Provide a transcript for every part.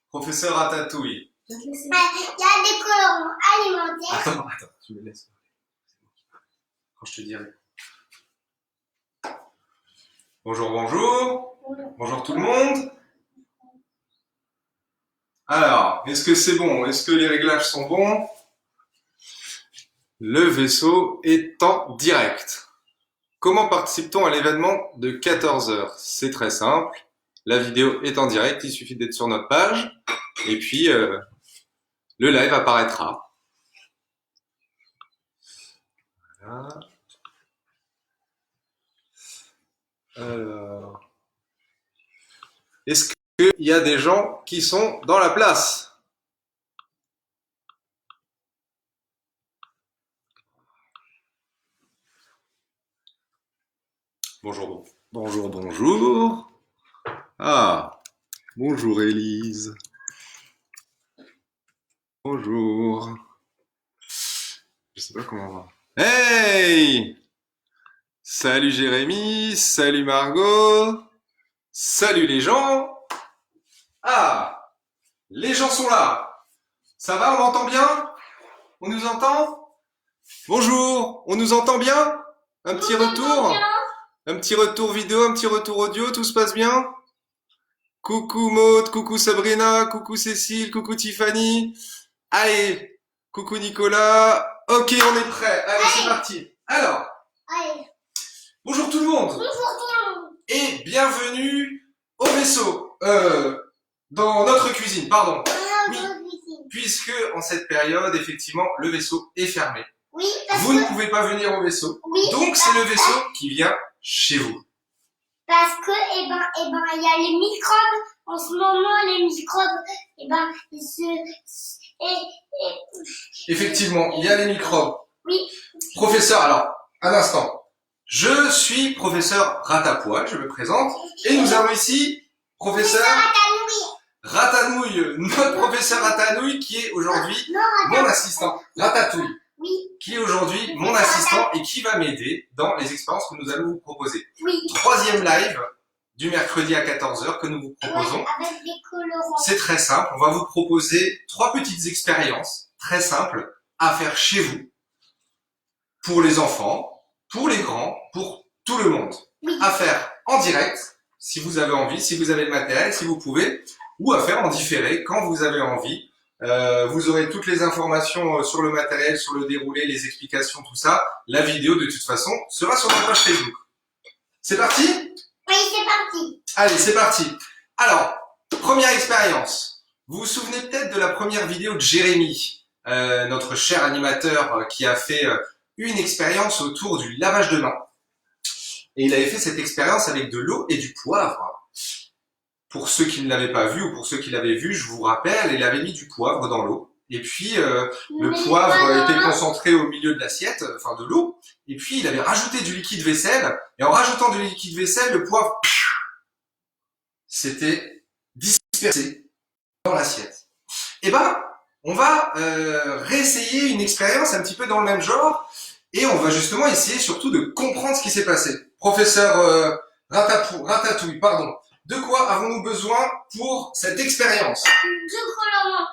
Professeur Ratatouille. Il y a des colorants alimentaires. Attends, tu me laisses. Quand je te dirai. Bonjour, bonjour. Bonjour tout le monde. Alors, est-ce que c'est bon? Est-ce que les réglages sont bons? Le vaisseau est en direct. Comment participe-t-on à l'événement de 14 h? C'est très simple. La vidéo est en direct, il suffit d'être sur notre page. Et puis, le live apparaîtra. Voilà. Alors, est-ce qu'il y a des gens qui sont dans la place? Bonjour, bonjour, bonjour. Ah, bonjour Élise. Bonjour. Je sais pas comment on va. Hey! Salut Jérémy, salut Margot, salut les gens. Ah, les gens sont là. Ça va, on m'entend bien? On nous entend? Bonjour, on nous entend bien? Un petit retour? Un petit retour vidéo, un petit retour audio, tout se passe bien? Coucou Maud, coucou Sabrina, coucou Cécile, coucou Tiffany. Allez, coucou Nicolas. Ok, on est prêt. Allez, c'est parti. Alors, bonjour tout le monde. Bonjour tout le monde. Et bienvenue au vaisseau. Dans notre cuisine, pardon. Oui, puisque en cette période, effectivement, le vaisseau est fermé. Oui, parce Vous que... ne pouvez pas venir au vaisseau. Oui, Donc, c'est le vaisseau qui vient chez vous. Parce que, il y a les microbes. En ce moment, les microbes, ils se... Effectivement, il y a les microbes. Oui. Professeur, alors, un instant. Je suis professeur Ratapoil, je me présente. Et nous avons ici professeur Ratanouille, notre professeur Ratanouille qui est aujourd'hui mon assistant. Ratatouille. Oui. Qui est aujourd'hui mon assistant et qui va m'aider dans les expériences que nous allons vous proposer. Oui. Troisième live du mercredi à 14 h que nous vous proposons. Avec des colorants. C'est très simple, on va vous proposer 3 petites expériences très simples à faire chez vous, pour les enfants, pour les grands, pour tout le monde. Oui. À faire en direct, si vous avez envie, si vous avez le matériel, si vous pouvez, ou à faire en différé quand vous avez envie. Vous aurez toutes les informations sur le matériel, sur le déroulé, les explications, tout ça. La vidéo, de toute façon, sera sur notre page Facebook. C'est parti? Oui, c'est parti. Allez, c'est parti. Alors, première expérience. Vous vous souvenez peut-être de la première vidéo de Jérémy, notre cher animateur qui a fait une expérience autour du lavage de mains. Et il avait fait cette expérience avec de l'eau et du poivre. Pour ceux qui ne l'avaient pas vu ou pour ceux qui l'avaient vu, je vous rappelle, il avait mis du poivre dans l'eau. Et puis, le poivre était concentré au milieu de l'assiette, enfin de l'eau. Et puis, il avait rajouté du liquide vaisselle. Et en rajoutant du liquide vaisselle, le poivre, s'était dispersé dans l'assiette. Et on va réessayer une expérience un petit peu dans le même genre. Et on va justement essayer surtout de comprendre ce qui s'est passé. Professeur Ratatouille, pardon. De quoi avons-nous besoin pour cette expérience? Du colorant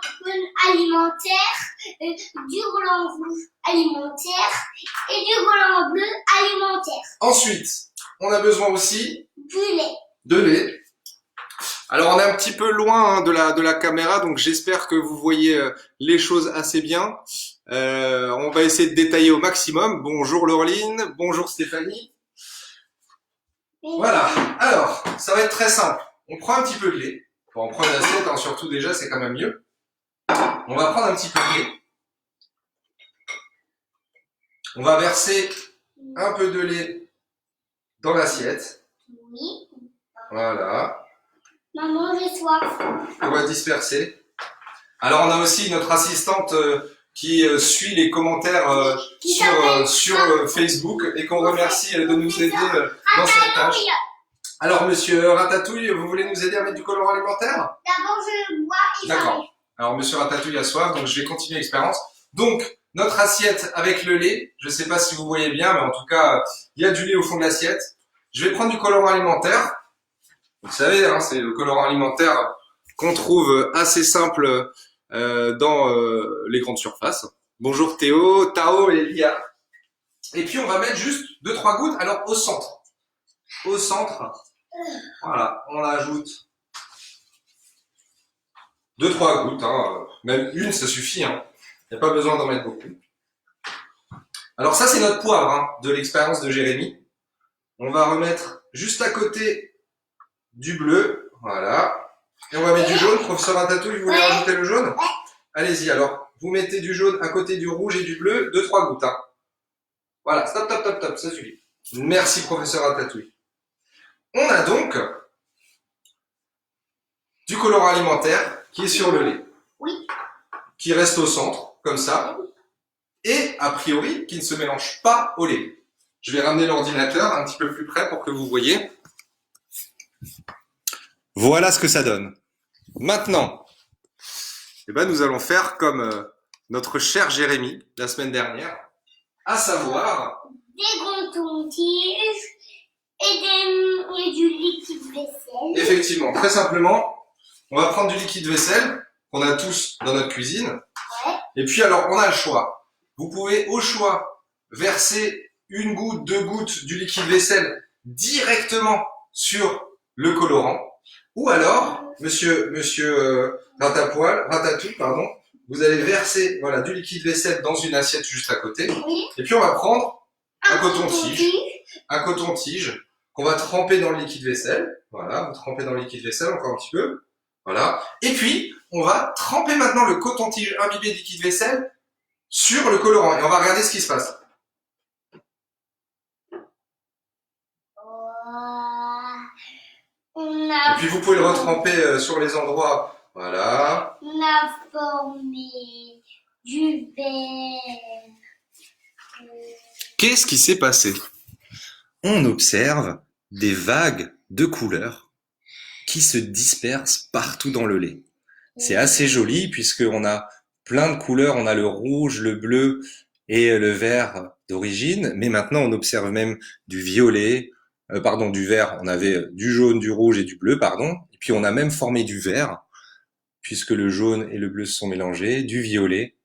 alimentaire, du colorant rouge alimentaire et du colorant bleu alimentaire. Ensuite, on a besoin aussi Du lait. de lait. Alors, on est un petit peu loin de la caméra, donc j'espère que vous voyez les choses assez bien. On va essayer de détailler au maximum. Bonjour Laureline, bonjour Stéphanie. Voilà, alors, ça va être très simple. On prend un petit peu de lait. Bon, on prend une assiette, hein, surtout déjà, c'est quand même mieux. On va prendre un petit peu de lait. On va verser un peu de lait dans l'assiette. Oui. Voilà. Maman, j'ai soif. On va disperser. Alors, on a aussi notre assistante qui suit les commentaires sur Facebook et qu'on remercie de nous aider dans cette tâche. Alors, monsieur Ratatouille, vous voulez nous aider à mettre du colorant alimentaire? D'abord, je bois et D'accord. Alors, monsieur Ratatouille a soif, donc je vais continuer l'expérience. Donc, notre assiette avec le lait, je ne sais pas si vous voyez bien, mais en tout cas, il y a du lait au fond de l'assiette. Je vais prendre du colorant alimentaire. Vous savez, hein, c'est le colorant alimentaire qu'on trouve assez simple dans les grandes surfaces. Bonjour Théo, Tao et Lia. Et puis on va mettre juste 2-3 gouttes, alors au centre. Au centre, voilà, on ajoute 2-3 gouttes, hein. Même une ça suffit, hein. Il n'y a pas besoin d'en mettre beaucoup. Alors ça c'est notre poivre hein, de l'expérience de Jérémy. On va remettre juste à côté du bleu, voilà. Et on va mettre du jaune. Professeur Ratatouille, vous voulez rajouter le jaune? Allez-y alors, vous mettez du jaune à côté du rouge et du bleu, 2-3 gouttes. Hein. Voilà, stop, stop, stop, stop, ça suffit. Merci professeur Ratatouille. On a donc du colorant alimentaire qui est sur le lait. Oui. Qui reste au centre, comme ça. Et, a priori, qui ne se mélange pas au lait. Je vais ramener l'ordinateur un petit peu plus près pour que vous voyez. Voilà ce que ça donne. Maintenant, eh ben, nous allons faire comme notre cher Jérémy la semaine dernière, à savoir des coton-tiges et du liquide vaisselle. Effectivement, très simplement, on va prendre du liquide vaisselle qu'on a tous dans notre cuisine. Ouais. Et puis alors, on a le choix. Vous pouvez au choix verser 1 goutte, 2 gouttes du liquide vaisselle directement sur le colorant. Ou alors, monsieur Ratatouille, pardon, vous allez verser voilà, du liquide vaisselle dans une assiette juste à côté. Oui. Et puis on va prendre un coton-tige qu'on va tremper dans le liquide vaisselle. Voilà, vous trempez dans le liquide vaisselle encore un petit peu. Voilà. Et puis, on va tremper maintenant le coton-tige imbibé de liquide vaisselle sur le colorant. Et on va regarder ce qui se passe. Et puis, vous pouvez le retremper sur les endroits. Voilà. On a formé du verre. Qu'est-ce qui s'est passé? On observe des vagues de couleurs qui se dispersent partout dans le lait. C'est assez joli puisqu'on a plein de couleurs, on a le rouge, le bleu et le vert d'origine, mais maintenant on observe même du violet, du vert, on avait du jaune, du rouge et du bleu, et puis on a même formé du vert, puisque le jaune et le bleu se sont mélangés, du violet,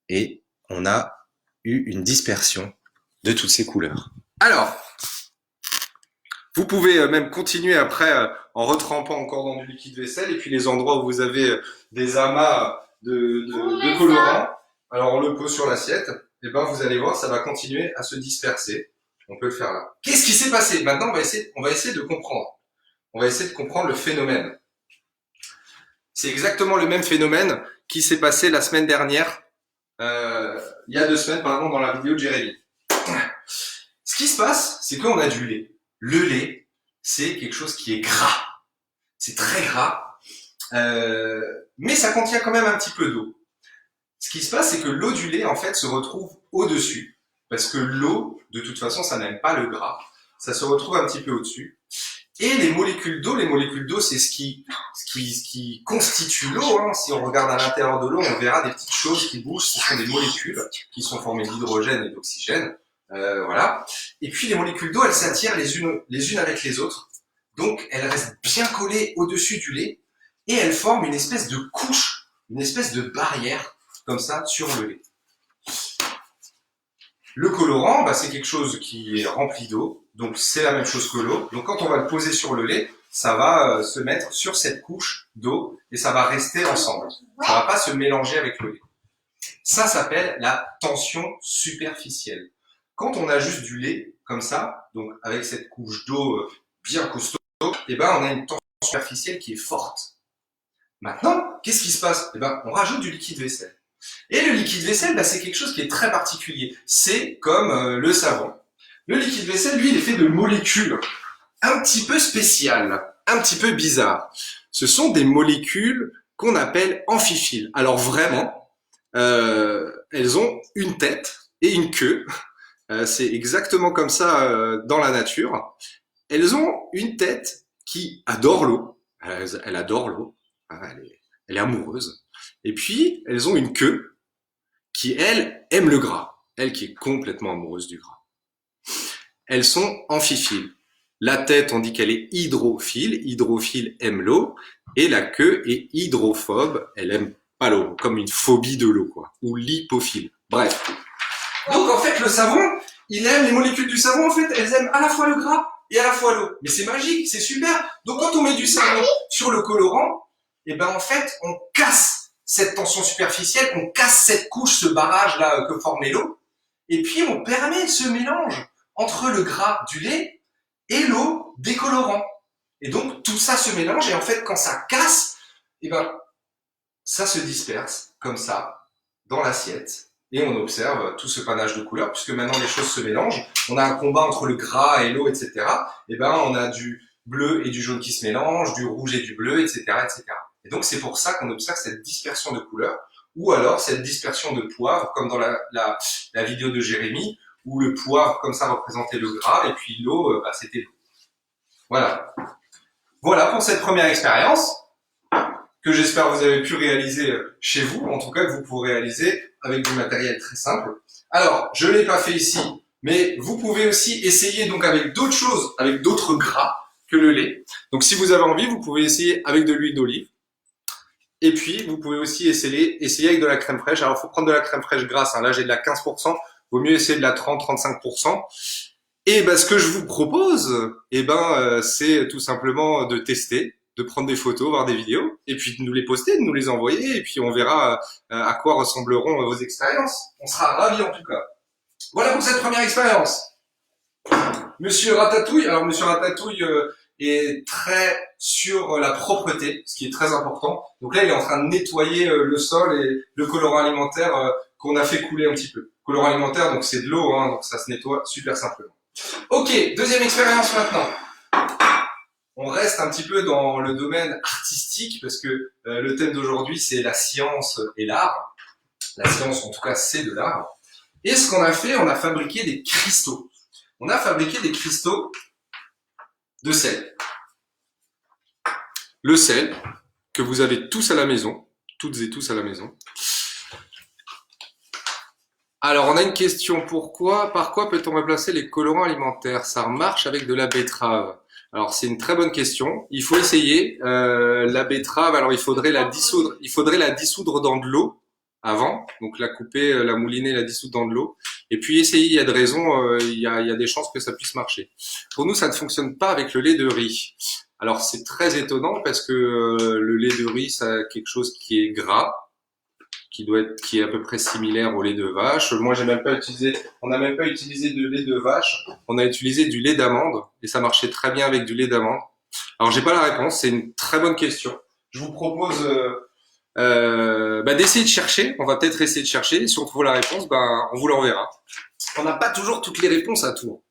et on a eu une dispersion de toutes ces couleurs. Alors, vous pouvez même continuer après en retrempant encore dans du liquide vaisselle et puis les endroits où vous avez des amas de colorants, alors on le pose sur l'assiette, et ben vous allez voir, ça va continuer à se disperser. On peut le faire là. Qu'est-ce qui s'est passé? Maintenant, on va essayer de comprendre. On va essayer de comprendre le phénomène. C'est exactement le même phénomène qui s'est passé la semaine dernière, il y a 2 semaines, pardon, dans la vidéo de Jérémy. Ce qui se passe, c'est qu'on a du lait. Le lait, c'est quelque chose qui est gras. C'est très gras, mais ça contient quand même un petit peu d'eau. Ce qui se passe, c'est que l'eau du lait, en fait, se retrouve au-dessus. Parce que l'eau, de toute façon, ça n'aime pas le gras. Ça se retrouve un petit peu au-dessus. Et les molécules d'eau, c'est ce qui constitue l'eau. Hein. Si on regarde à l'intérieur de l'eau, on verra des petites choses qui bougent. Ce sont des molécules qui sont formées d'hydrogène et d'oxygène. Voilà. Et puis les molécules d'eau, elles s'attirent les unes avec les autres. Donc elles restent bien collées au-dessus du lait et elles forment une espèce de couche, une espèce de barrière comme ça sur le lait. Le colorant, c'est quelque chose qui est rempli d'eau, donc c'est la même chose que l'eau. Donc quand on va le poser sur le lait, ça va se mettre sur cette couche d'eau et ça va rester ensemble. Ça va pas se mélanger avec le lait. Ça s'appelle la tension superficielle. Quand on a juste du lait, comme ça, donc avec cette couche d'eau bien costaud, on a une tension superficielle qui est forte. Maintenant, qu'est-ce qui se passe? On rajoute du liquide vaisselle. Et le liquide vaisselle, c'est quelque chose qui est très particulier. C'est comme le savon. Le liquide vaisselle, lui, il est fait de molécules un petit peu spéciales, un petit peu bizarres. Ce sont des molécules qu'on appelle amphiphiles. Alors vraiment, elles ont une tête et une queue. C'est exactement comme ça dans la nature. Elles ont une tête qui adore l'eau. Elle adore l'eau. Elle est amoureuse. Et puis, elles ont une queue qui, elle, aime le gras. Elle qui est complètement amoureuse du gras. Elles sont amphiphiles. La tête, on dit qu'elle est hydrophile. Hydrophile aime l'eau. Et la queue est hydrophobe, elle aime pas l'eau, comme une phobie de l'eau, quoi, ou lipophile. Bref. Donc en fait, le savon, il aime les molécules du savon, en fait, elles aiment à la fois le gras et à la fois l'eau. Mais c'est magique, c'est super. Donc quand on met du savon sur le colorant, et ben en fait, on casse cette tension superficielle, on casse cette couche, ce barrage là que formait l'eau, et puis on permet ce mélange entre le gras du lait et l'eau des colorants. Et donc tout ça se mélange et en fait quand ça casse, et ben ça se disperse comme ça dans l'assiette et on observe tout ce panache de couleurs puisque maintenant les choses se mélangent. On a un combat entre le gras et l'eau, etc. Et ben on a du bleu et du jaune qui se mélangent, du rouge et du bleu, etc., etc. Et donc c'est pour ça qu'on observe cette dispersion de couleurs ou alors cette dispersion de poivre comme dans la vidéo de Jérémy où le poivre comme ça représentait le gras et puis l'eau c'était l'eau. Voilà. Voilà pour cette première expérience que j'espère que vous avez pu réaliser chez vous, en tout cas que vous pourrez réaliser avec du matériel très simple. Alors, je ne l'ai pas fait ici, mais vous pouvez aussi essayer donc avec d'autres choses, avec d'autres gras que le lait. Donc si vous avez envie, vous pouvez essayer avec de l'huile d'olive. Et puis, vous pouvez aussi essayer avec de la crème fraîche. Alors, il faut prendre de la crème fraîche grasse. Là, j'ai de la 15%. Vaut mieux essayer de la 30-35%. Et ben, ce que je vous propose, c'est tout simplement de tester, de prendre des photos, voir des vidéos, et puis de nous les poster, de nous les envoyer, et puis on verra à quoi ressembleront vos expériences. On sera ravis en tout cas. Voilà pour cette première expérience. Monsieur Ratatouille, alors Monsieur Ratatouille est très sur la propreté, ce qui est très important. Donc là, il est en train de nettoyer le sol et le colorant alimentaire qu'on a fait couler un petit peu. Colorant alimentaire, donc c'est de l'eau, hein, donc ça se nettoie super simplement. Ok, deuxième expérience maintenant. On reste un petit peu dans le domaine artistique parce que le thème d'aujourd'hui c'est la science et l'art. La science en tout cas c'est de l'art. Et ce qu'on a fait, on a fabriqué des cristaux. On a fabriqué des cristaux de sel. Le sel que vous avez tous à la maison, toutes et tous à la maison. Alors, on a une question. Par quoi peut-on remplacer les colorants alimentaires? Ça marche avec de la betterave. Alors, c'est une très bonne question. Il faut essayer. La betterave, alors il faudrait la dissoudre. Il faudrait la dissoudre dans de l'eau avant. Donc, la couper, la mouliner, la dissoudre dans de l'eau. Et puis, essayer. Il y a de raisons. Il y a des chances que ça puisse marcher. Pour nous, ça ne fonctionne pas avec le lait de riz. Alors, c'est très étonnant parce que le lait de riz, ça a quelque chose qui est gras, qui est à peu près similaire au lait de vache. Moi, on n'a même pas utilisé de lait de vache. On a utilisé du lait d'amande et ça marchait très bien avec du lait d'amande. Alors, j'ai pas la réponse. C'est une très bonne question. Je vous propose d'essayer de chercher. On va peut-être essayer de chercher. Et si on trouve la réponse, on vous l'enverra. On n'a pas toujours toutes les réponses à tout.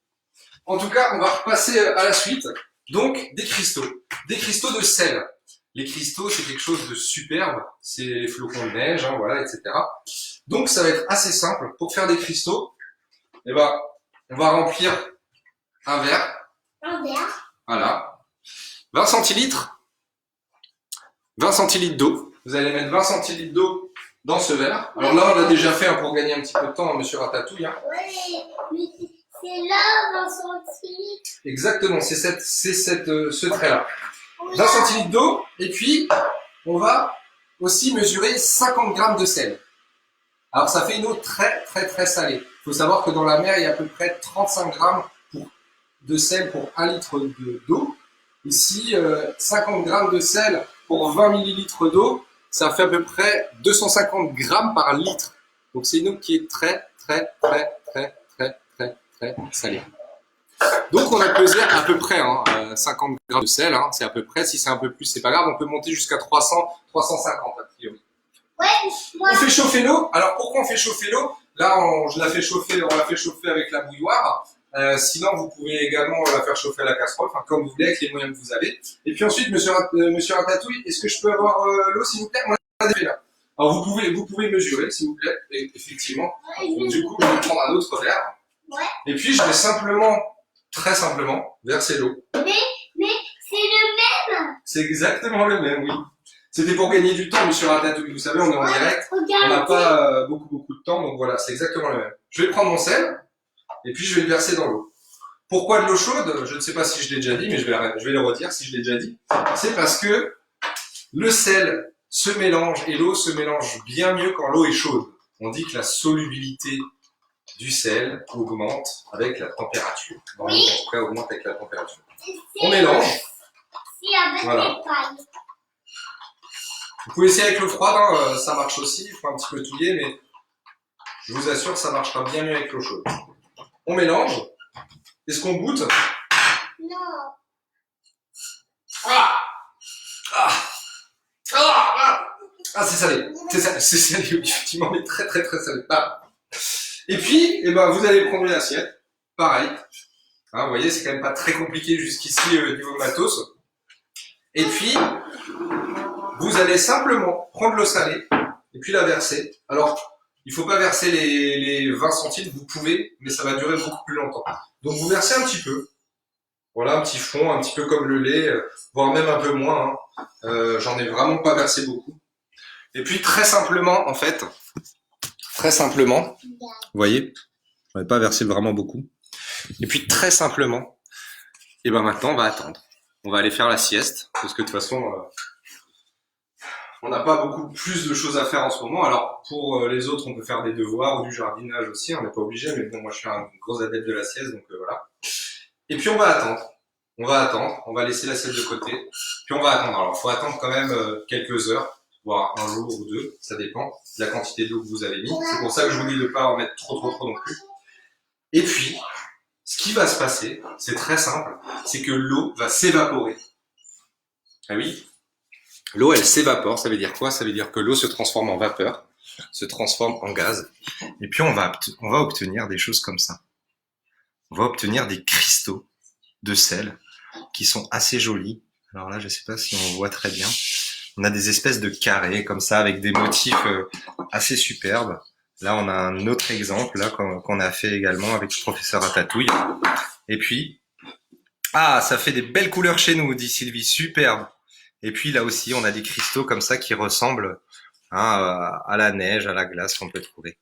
En tout cas, on va repasser à la suite. Donc, des cristaux de sel. Les cristaux, c'est quelque chose de superbe. C'est les flocons de neige, hein, voilà, etc. Donc, ça va être assez simple. Pour faire des cristaux, on va remplir un verre. Un verre. Voilà. 20 centilitres. 20 centilitres d'eau. Vous allez mettre 20 centilitres d'eau dans ce verre. Alors là, on l'a déjà fait pour gagner un petit peu de temps, Monsieur Ratatouille. Hein. Oui, mais c'est là, 20 centilitres. Exactement, c'est ce trait-là. 20 centilitres d'eau, et puis on va aussi mesurer 50 grammes de sel. Alors ça fait une eau très très très salée. Il faut savoir que dans la mer, il y a à peu près 35 grammes de sel pour 1 litre d'eau. Ici, 50 grammes de sel pour 20 millilitres d'eau, ça fait à peu près 250 grammes par litre. Donc c'est une eau qui est très très très très très très très salée. Donc on a pesé à peu près 50 grammes de sel, hein, c'est à peu près, si c'est un peu plus, c'est pas grave, on peut monter jusqu'à 300, 350 a priori. Ouais, moi. On fait chauffer l'eau, alors pourquoi on fait chauffer l'eau? Là, on l'a fait chauffer avec la bouilloire, sinon vous pouvez également la faire chauffer à la casserole, enfin comme vous voulez, avec les moyens que vous avez. Et puis ensuite, monsieur Ratatouille, est-ce que je peux avoir l'eau s'il vous plaît? On l'a déjà fait là. Alors vous pouvez mesurer s'il vous plaît, et, effectivement. Donc, du coup, je vais prendre un autre verre. Ouais. Et puis je vais très simplement, verser l'eau. Mais c'est le même. C'est exactement le même, oui. C'était pour gagner du temps, Monsieur Ratatouille. Vous savez, on est en direct. On n'a pas beaucoup de temps, donc voilà, c'est exactement le même. Je vais prendre mon sel, et puis je vais le verser dans l'eau. Pourquoi de l'eau chaude? Je ne sais pas si je l'ai déjà dit, mais je vais le redire si je l'ai déjà dit. C'est parce que Le sel se mélange et l'eau se mélange bien mieux quand l'eau est chaude. On dit que la solubilité du sel augmente avec la température. Dans l'eau, en tout cas, augmente avec la température. On mélange. Si, avec Voilà. les pailles. Vous pouvez essayer avec l'eau froide, hein, ça marche aussi. Il faut un petit peu touiller, mais je vous assure que ça marchera bien mieux avec l'eau chaude. On mélange. Est-ce qu'on goûte? Non. Ah, ah, ah, ah, c'est salé. C'est salé, oui, effectivement, mais très très très salé. Ah. Et puis, eh ben, vous allez prendre une assiette. Pareil. Hein, vous voyez, c'est quand même pas très compliqué jusqu'ici niveau matos. Et puis, vous allez simplement prendre l'eau salée et puis la verser. Alors, il faut pas verser les 20 centilitres, vous pouvez, mais ça va durer beaucoup plus longtemps. Donc, vous versez un petit peu. Voilà, un petit fond, un petit peu comme le lait, voire même un peu moins. Hein. J'en ai vraiment pas versé beaucoup. Et puis, très simplement, en fait, très simplement, vous voyez, on n'avait pas versé vraiment beaucoup. Et puis, très simplement, et ben maintenant, on va attendre. On va aller faire la sieste, parce que de toute façon, on n'a pas beaucoup plus de choses à faire en ce moment. Alors, pour les autres, on peut faire des devoirs ou du jardinage aussi, on n'est pas obligé, mais bon, moi, je suis un gros adepte de la sieste, donc voilà. Et puis, on va attendre. On va attendre, on va laisser l'assiette de côté, puis on va attendre. Alors, il faut attendre quand même quelques heures, voire un jour ou deux, ça dépend de la quantité d'eau que vous avez mis. C'est pour ça que je vous dis de ne pas en mettre trop non plus. Et puis, ce qui va se passer, c'est très simple, c'est que l'eau va s'évaporer. Ah oui, l'eau, elle s'évapore, ça veut dire quoi? Ça veut dire que l'eau se transforme en vapeur, se transforme en gaz, et puis on va obtenir des choses comme ça. On va obtenir des cristaux de sel qui sont assez jolis. Alors là, je sais pas si on voit très bien. On a des espèces de carrés comme ça avec des motifs assez superbes. Là, on a un autre exemple là qu'on a fait également avec le professeur Ratatouille. Et puis, ah, ça fait des belles couleurs chez nous, dit Sylvie, superbe. Et puis là aussi, on a des cristaux comme ça qui ressemblent à la neige, à la glace qu'on peut trouver.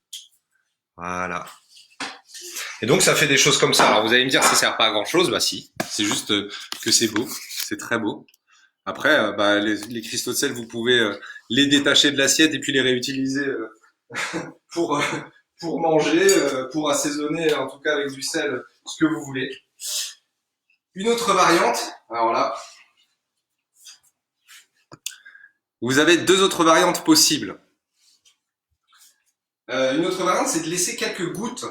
Voilà. Et donc, ça fait des choses comme ça. Alors, vous allez me dire, ça sert pas à grand chose. Bah, si. C'est juste que c'est beau. C'est très beau. Après, les cristaux de sel, vous pouvez les détacher de l'assiette et puis les réutiliser pour manger, pour assaisonner, en tout cas avec du sel, ce que vous voulez. Une autre variante. Alors là, vous avez deux autres variantes possibles. Une autre variante, c'est de laisser quelques gouttes.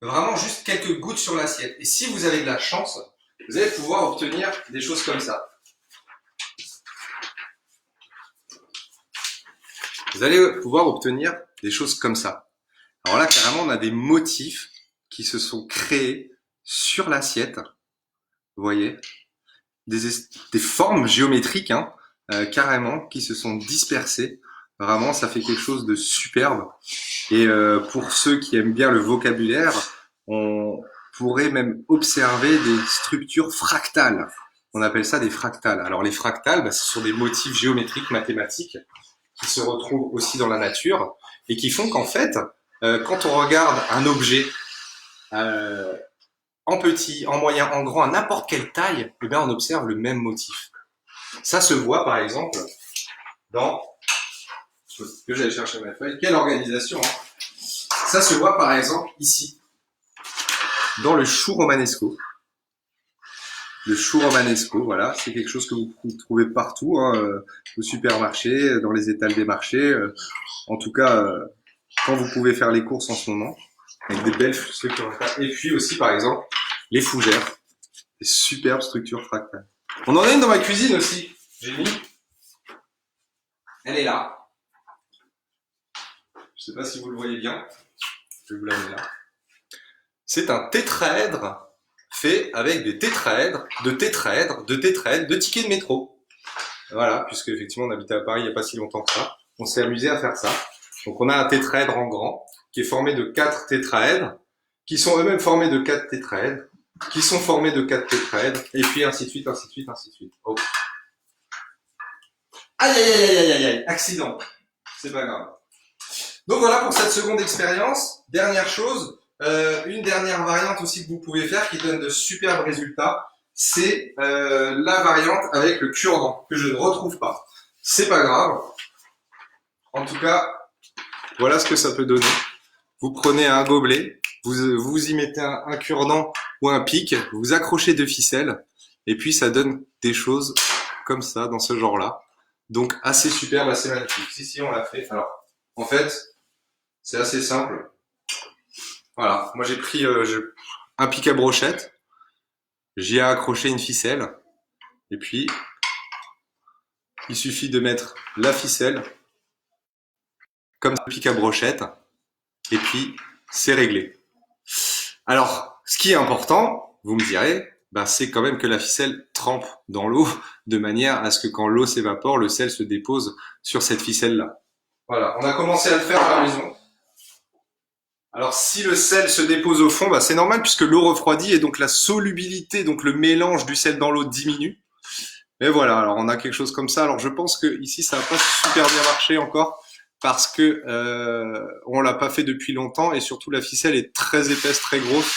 Vraiment juste quelques gouttes sur l'assiette. Et si vous avez de la chance, vous allez pouvoir obtenir des choses comme ça. Vous allez pouvoir obtenir des choses comme ça. Alors là, carrément, on a des motifs qui se sont créés sur l'assiette. Vous voyez, des formes géométriques, hein, carrément, qui se sont dispersées. Vraiment, ça fait quelque chose de superbe. Et pour ceux qui aiment bien le vocabulaire, on pourrait même observer des structures fractales. On appelle ça des fractales. Alors les fractales, ce sont des motifs géométriques mathématiques qui se retrouvent aussi dans la nature et qui font qu'en fait, quand on regarde un objet en petit, en moyen, en grand, à n'importe quelle taille, eh bien on observe le même motif. Ça se voit par exemple dans... que j'allais chercher ma feuille. Quelle organisation, hein. Ça se voit par exemple ici, dans le chou romanesco. Le chou romanesco, voilà, c'est quelque chose que vous trouvez partout, hein, au supermarché, dans les étals des marchés. En tout cas, quand vous pouvez faire les courses en ce moment, avec des belles structures fractales. Et puis aussi, par exemple, les fougères, des superbes structures fractales. On en a une dans ma cuisine aussi. J'ai mis. Elle est là. Je sais pas si vous le voyez bien. Je vais vous la mettre là. C'est un tétraèdre fait avec des tétraèdres, de tickets de métro. Voilà, puisque effectivement on habitait à Paris il n'y a pas si longtemps que ça. On s'est amusé à faire ça. Donc on a un tétraèdre en grand qui est formé de 4 tétraèdres, qui sont eux-mêmes formés de 4 tétraèdres, qui sont formés de 4 tétraèdres, et puis ainsi de suite, ainsi de suite, ainsi de suite. Oh. Aïe aïe aïe aïe aïe aïe, accident. C'est pas grave. Donc voilà pour cette seconde expérience. Dernière chose, une dernière variante aussi que vous pouvez faire qui donne de superbes résultats, c'est la variante avec le cure-dent que je ne retrouve pas. c'est pas grave. En tout cas, voilà ce que ça peut donner. Vous prenez un gobelet, vous y mettez un cure-dent ou un pic, vous accrochez 2 ficelles, et puis ça donne des choses comme ça, dans ce genre-là. Donc assez superbe, assez magnifique. Si, on l'a fait. Alors, en fait, c'est assez simple. Voilà, moi j'ai pris un pic à brochette, j'y ai accroché une ficelle, et puis il suffit de mettre la ficelle comme un pic à brochette, et puis c'est réglé. Alors, ce qui est important, vous me direz, ben, c'est quand même que la ficelle trempe dans l'eau de manière à ce que quand l'eau s'évapore, le sel se dépose sur cette ficelle-là. Voilà, on a commencé à le faire à la maison. Alors si le sel se dépose au fond, bah, c'est normal puisque l'eau refroidit et donc la solubilité, donc le mélange du sel dans l'eau diminue. Et voilà, alors on a quelque chose comme ça. Alors je pense que ici ça n'a pas super bien marché encore parce que on l'a pas fait depuis longtemps et surtout la ficelle est très épaisse, très grosse.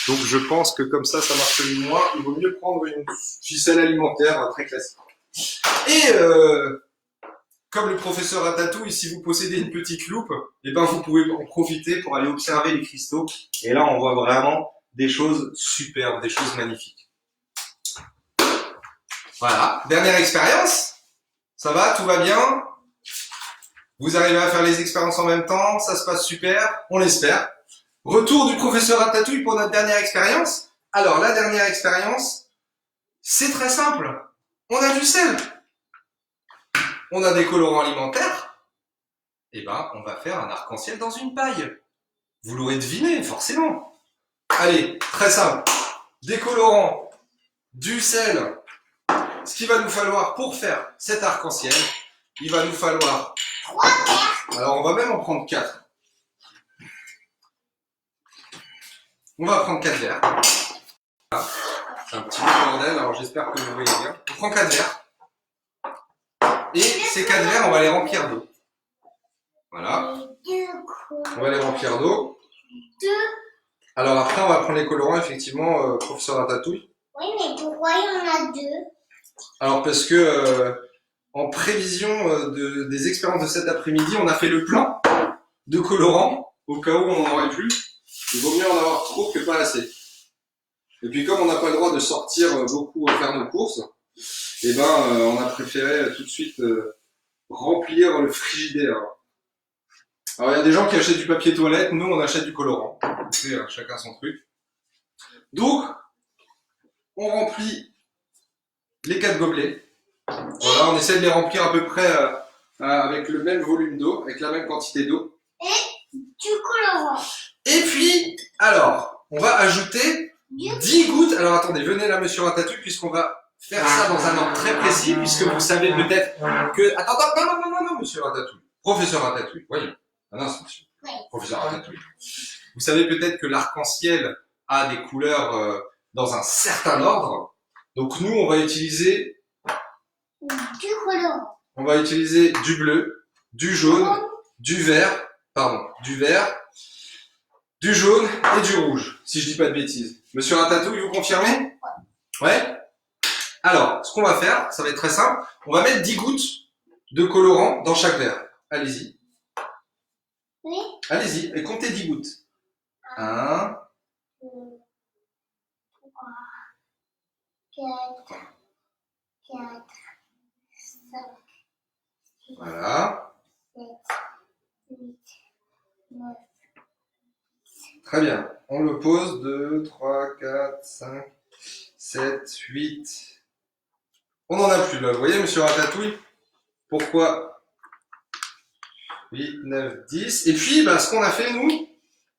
Donc je pense que comme ça marche moins. Il vaut mieux prendre une ficelle alimentaire très classique. Et comme le professeur Ratatouille, si vous possédez une petite loupe, eh ben vous pouvez en profiter pour aller observer les cristaux. Et là, on voit vraiment des choses superbes, des choses magnifiques. Voilà, dernière expérience. Ça va, tout va bien? Vous arrivez à faire les expériences en même temps, ça se passe super, on l'espère. Retour du professeur Ratatouille pour notre dernière expérience. Alors, la dernière expérience, c'est très simple. On a du sel. On a des colorants alimentaires, et ben on va faire un arc-en-ciel dans une paille. Vous l'aurez deviné, forcément. Allez, très simple. Des colorants, du sel. Ce qu'il va nous falloir pour faire cet arc-en-ciel, il va nous falloir 3 verres. Alors on va même en prendre 4. On va prendre 4 verres. Voilà. C'est un petit peu de bordel, alors j'espère que vous voyez bien. On prend 4 verres. Et ces 4 verres, on va les remplir d'eau. Voilà. On va les remplir d'eau. Alors après, on va prendre les colorants, effectivement, professeur Ratatouille. Oui, mais pourquoi il y en a 2? Alors parce que, en prévision des expériences de cet après-midi, on a fait le plein de colorants, au cas où on n'en aurait plus. Il vaut mieux en avoir trop que pas assez. Et puis comme on n'a pas le droit de sortir beaucoup faire nos courses, eh ben, on a préféré tout de suite remplir le frigidaire. Alors il y a des gens qui achètent du papier toilette, nous on achète du colorant. C'est chacun son truc. Donc, on remplit les 4 gobelets. Voilà, on essaie de les remplir à peu près avec le même volume d'eau, avec la même quantité d'eau. Et du colorant. Et puis, alors, on va ajouter 10 gouttes. Alors attendez, venez là monsieur Ratatouille, puisqu'on va faire ça dans un ordre très précis, puisque vous savez peut-être que... Attends, non, monsieur Ratatouille. Professeur Ratatouille, voyons. Un instant, monsieur. Oui. Professeur Ratatouille. Vous savez peut-être que l'arc-en-ciel a des couleurs dans un certain ordre. Donc nous, on va utiliser Du colorant. On va utiliser du bleu, du jaune, du vert, du jaune et du rouge, si je dis pas de bêtises. Monsieur Ratatouille, vous confirmez? Ouais. Alors, ce qu'on va faire, ça va être très simple. On va mettre 10 gouttes de colorant dans chaque verre. Allez-y. Oui. Allez-y, et comptez 10 gouttes. 1, 2, 3, 4, 4, 5, voilà. 7, 8, 9. Très bien. On le pose. 2, 3, 4, 5, 7, 8. On n'en a plus là. Vous voyez, monsieur Ratatouille? Pourquoi? 8, 9, 10. Et puis, bah, ce qu'on a fait, nous,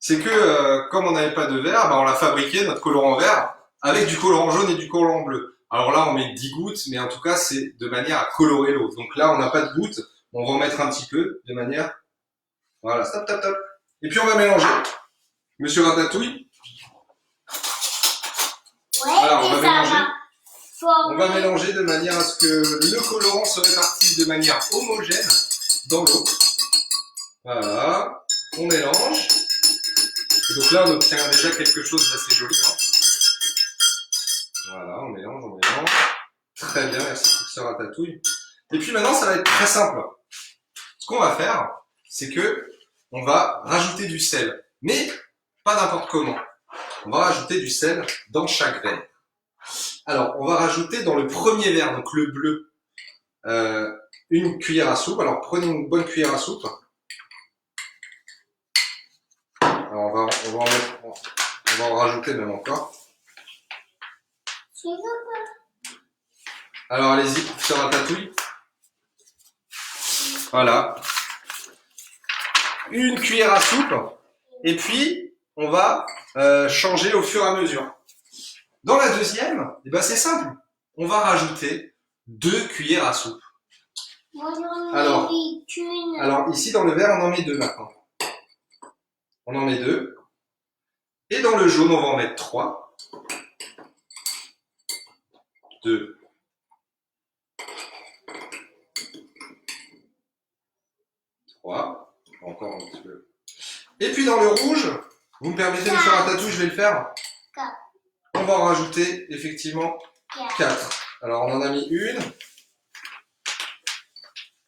c'est que, comme on n'avait pas de verre, bah, on l'a fabriqué, notre colorant vert, avec du colorant jaune et du colorant bleu. Alors là, on met 10 gouttes, mais en tout cas, c'est de manière à colorer l'eau. Donc là, on n'a pas de gouttes. On va en mettre un petit peu, de manière... Voilà, stop, stop, stop. Et puis, on va mélanger. Monsieur Ratatouille. Ouais, Alors, on et va mélanger. former. On va mélanger de manière à ce que le colorant se répartisse de manière homogène dans l'eau. Voilà. On mélange. Et donc là, on obtient déjà quelque chose d'assez joli. Hein. Voilà, on mélange. Très bien, merci professeur Ratatouille. Et puis maintenant, ça va être très simple. Ce qu'on va faire, c'est que on va rajouter du sel, mais pas n'importe comment. On va rajouter du sel dans chaque verre. Alors, on va rajouter dans le premier verre, donc le bleu, une cuillère à soupe. Alors, prenez une bonne cuillère à soupe. Alors, on va en rajouter même encore. Alors, allez-y, professeur Ratatouille. Voilà. Une cuillère à soupe. Et puis, on va changer au fur et à mesure. Dans la deuxième, eh ben, c'est simple. On va rajouter 2 cuillères à soupe. Alors ici, dans le verre, on en met 2 maintenant. On en met 2. Et dans le jaune, on va en mettre 3. 2. 3. Encore un petit peu. Et puis dans le rouge, vous me permettez de faire un tatou, je vais le faire. 4. On va en rajouter effectivement 4. Alors on en a mis une.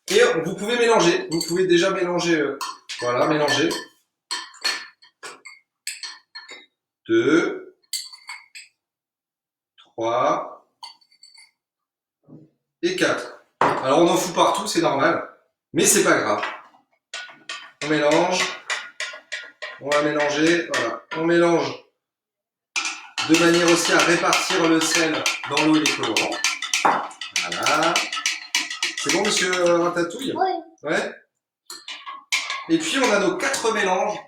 Et vous pouvez mélanger. Vous pouvez déjà mélanger. Voilà, mélanger. 2, 3 et 4. Alors on en fout partout, c'est normal. Mais c'est pas grave. On mélange. On va mélanger. Voilà. On mélange de manière aussi à répartir le sel dans l'eau et les colorants. Voilà. C'est bon, monsieur Ratatouille? Oui. Ouais. Et puis, on a nos 4 mélanges.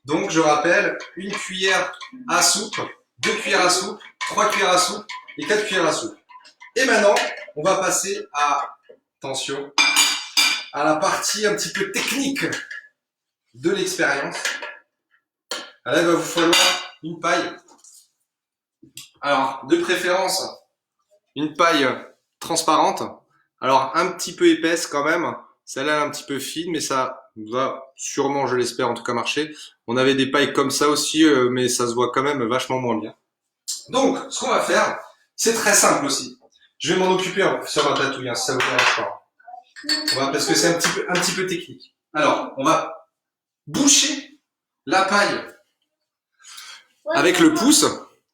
Donc, je rappelle, une cuillère à soupe, 2 cuillères à soupe, 3 cuillères à soupe et 4 cuillères à soupe. Et maintenant, on va passer à, attention, à la partie un petit peu technique de l'expérience. Là, il va vous falloir une paille. Alors, de préférence, une paille transparente. Alors, un petit peu épaisse quand même. Celle-là, un petit peu fine, mais ça va sûrement, je l'espère, en tout cas marcher. On avait des pailles comme ça aussi, mais ça se voit quand même vachement moins bien. Donc, ce qu'on va faire, c'est très simple aussi. Je vais m'en occuper sur Ratatouille, si ça vous dérange pas. Parce que c'est un petit peu technique. Alors, on va boucher la paille avec le pouce.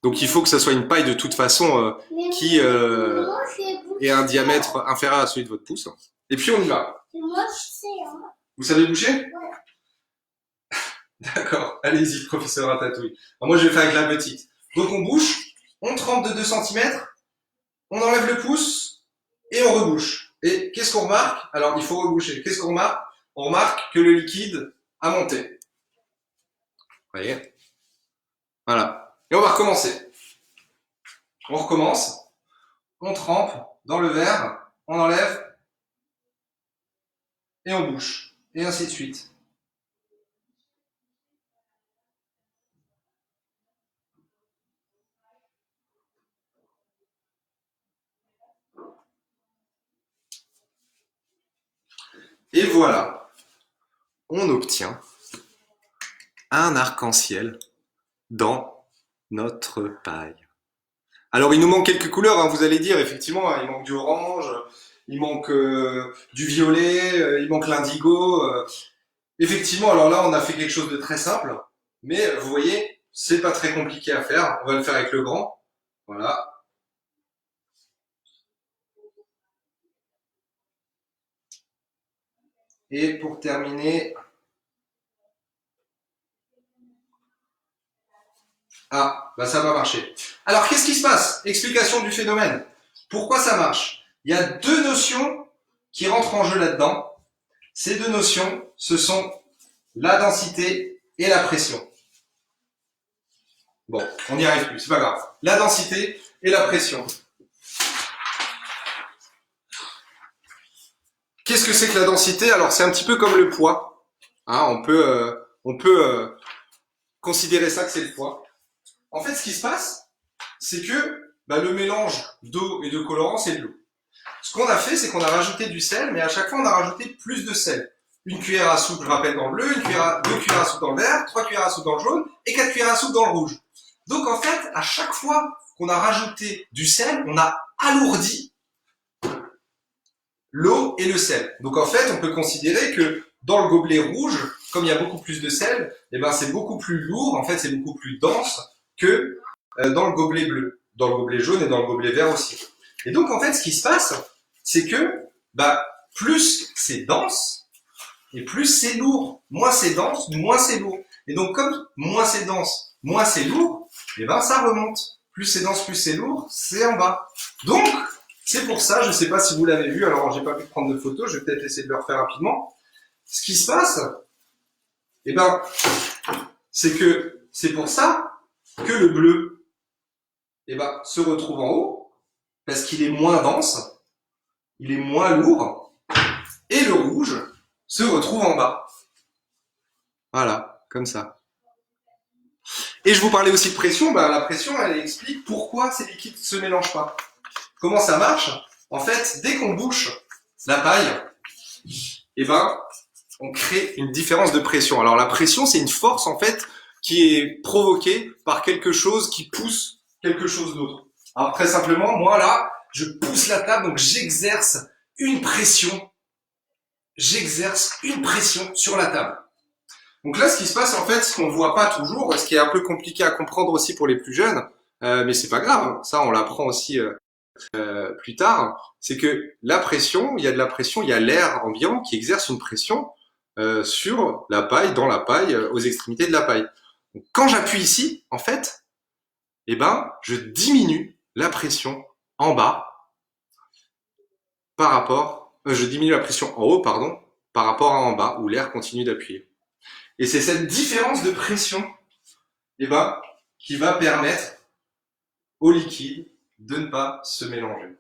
Donc il faut que ça soit une paille de toute façon qui ait un diamètre inférieur à celui de votre pouce. Et puis on y va. Moi, je sais, hein. Vous savez boucher? Ouais. D'accord, allez-y, professeur Ratatouille. Alors moi je vais faire avec la petite. Donc on bouche, on trempe de 2 cm, on enlève le pouce et on rebouche. Et qu'est-ce qu'on remarque? Alors il faut reboucher. Qu'est-ce qu'on remarque? On remarque que le liquide a monté. Vous voyez? Voilà. Et on va recommencer. On recommence. On trempe dans le verre, on enlève et on bouche. Et ainsi de suite. Et voilà. On obtient un arc-en-ciel dans notre paille. Alors il nous manque quelques couleurs, hein, vous allez dire, effectivement, hein, il manque du orange, il manque du violet, il manque l'indigo. Effectivement, alors là on a fait quelque chose de très simple, mais vous voyez, c'est pas très compliqué à faire, on va le faire avec le grand. Voilà. Et pour terminer... Ah, bah ça va marcher. Alors, qu'est-ce qui se passe? Explication du phénomène. Pourquoi ça marche? Il y a 2 notions qui rentrent en jeu là-dedans. Ces 2 notions, ce sont la densité et la pression. Bon, on n'y arrive plus, c'est pas grave. La densité et la pression. Qu'est-ce que c'est que la densité? Alors, c'est un petit peu comme le poids. Hein, on peut considérer ça que c'est le poids. En fait, ce qui se passe, c'est que le mélange d'eau et de colorant, c'est de l'eau. Ce qu'on a fait, c'est qu'on a rajouté du sel, mais à chaque fois, on a rajouté plus de sel. Une cuillère à soupe, je rappelle, dans le bleu, 2 cuillères à soupe dans le vert, 3 cuillères à soupe dans le jaune et 4 cuillères à soupe dans le rouge. Donc, en fait, à chaque fois qu'on a rajouté du sel, on a alourdi l'eau et le sel. Donc en fait, on peut considérer que dans le gobelet rouge, comme il y a beaucoup plus de sel, eh ben c'est beaucoup plus lourd, en fait c'est beaucoup plus dense que dans le gobelet bleu, dans le gobelet jaune et dans le gobelet vert aussi. Et donc en fait, ce qui se passe, c'est que plus c'est dense et plus c'est lourd. Moins c'est dense, moins c'est lourd. Et donc comme moins c'est dense, moins c'est lourd, et ben ça remonte. Plus c'est dense, plus c'est lourd, c'est en bas. Donc c'est pour ça, je ne sais pas si vous l'avez vu, alors j'ai pas pu prendre de photos, je vais peut-être essayer de le refaire rapidement. Ce qui se passe, eh ben, c'est que c'est pour ça que le bleu, eh ben, se retrouve en haut, parce qu'il est moins dense, il est moins lourd, et le rouge se retrouve en bas. Voilà, comme ça. Et je vous parlais aussi de pression, la pression, elle explique pourquoi ces liquides ne se mélangent pas. Comment ça marche? En fait, dès qu'on bouche la paille, eh ben, on crée une différence de pression. Alors la pression, c'est une force en fait qui est provoquée par quelque chose qui pousse quelque chose d'autre. Alors très simplement, moi là, je pousse la table, donc j'exerce une pression. J'exerce une pression sur la table. Donc là, ce qui se passe en fait, ce qu'on voit pas toujours, ce qui est un peu compliqué à comprendre aussi pour les plus jeunes, mais c'est pas grave, ça on l'apprend aussi plus tard, c'est que la pression, il y a de la pression, il y a l'air ambiant qui exerce une pression sur la paille, dans la paille, aux extrémités de la paille. Donc, quand j'appuie ici, en fait, eh ben, je diminue la pression en bas par rapport, je diminue la pression en haut, pardon, par rapport à en bas où l'air continue d'appuyer. Et c'est cette différence de pression, eh ben, qui va permettre au liquide de ne pas se mélanger.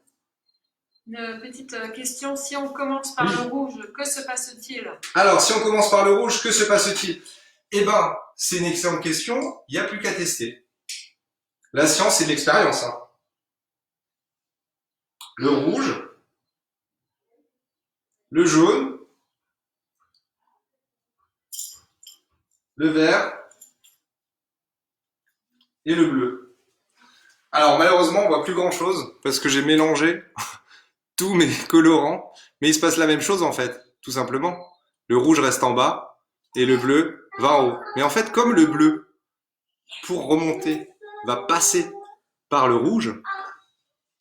Une petite question, si on commence par le rouge, que se passe-t-il? Alors, si on commence par le rouge, que se passe-t-il? Eh ben, c'est une excellente question, il n'y a plus qu'à tester. La science, c'est de l'expérience. Hein. Le rouge, le jaune, le vert et le bleu. Alors, malheureusement, on voit plus grand-chose parce que j'ai mélangé tous mes colorants, mais il se passe la même chose en fait, tout simplement. Le rouge reste en bas et le bleu va en haut. Mais en fait, comme le bleu, pour remonter, va passer par le rouge,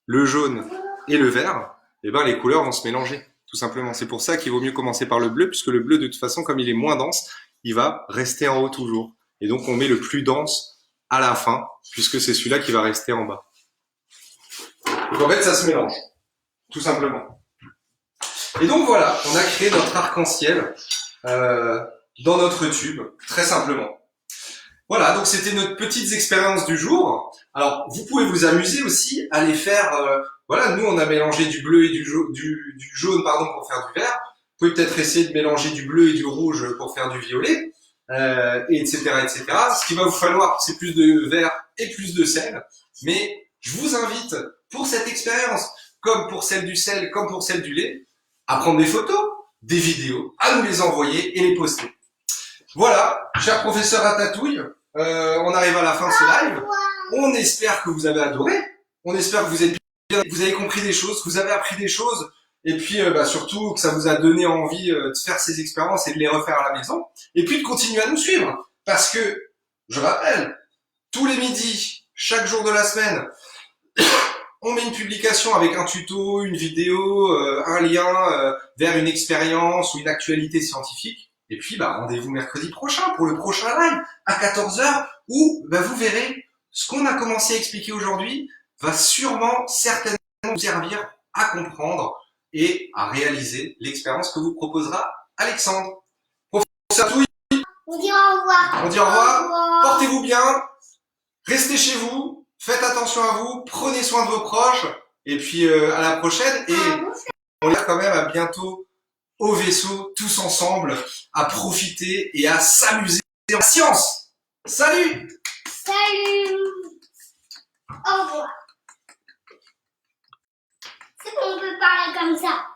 le jaune et le vert, eh ben les couleurs vont se mélanger, tout simplement. C'est pour ça qu'il vaut mieux commencer par le bleu, puisque le bleu, de toute façon, comme il est moins dense, il va rester en haut toujours. Et donc, on met le plus dense à la fin, puisque c'est celui-là qui va rester en bas. Donc, en fait, ça se mélange, tout simplement. Et donc, voilà, on a créé notre arc-en-ciel dans notre tube, très simplement. Voilà, donc c'était notre petite expérience du jour. Alors, vous pouvez vous amuser aussi à les faire. Voilà, nous on a mélangé du bleu et du jaune, pardon, pour faire du vert. Vous pouvez peut-être essayer de mélanger du bleu et du rouge pour faire du violet, et etc., etc. Ce qu'il va vous falloir, c'est plus de vert et plus de sel. Mais je vous invite pour cette expérience, comme pour celle du sel, comme pour celle du lait, à prendre des photos, des vidéos, à nous les envoyer et les poster. Voilà, cher professeur Ratatouille, on arrive à la fin de ce live. On espère que vous avez adoré. On espère que vous êtes bien, vous avez compris des choses, que vous avez appris des choses. Et puis surtout que ça vous a donné envie de faire ces expériences et de les refaire à la maison. Et puis de continuer à nous suivre. Parce que, je rappelle, tous les midis, chaque jour de la semaine, on met une publication avec un tuto, une vidéo, un lien vers une expérience ou une actualité scientifique. Et puis, rendez-vous mercredi prochain pour le prochain live à 14h où vous verrez ce qu'on a commencé à expliquer aujourd'hui va certainement vous servir à comprendre et à réaliser l'expérience que vous proposera Alexandre. Professeur Touille, On dit au revoir. on dit au revoir. Portez-vous bien, restez chez vous, faites attention à vous, prenez soin de vos proches et puis à la prochaine et on va quand même à bientôt au vaisseau, tous ensemble, à profiter et à s'amuser en science. Salut! Salut. Au revoir. C'est qu'on peut parler comme ça.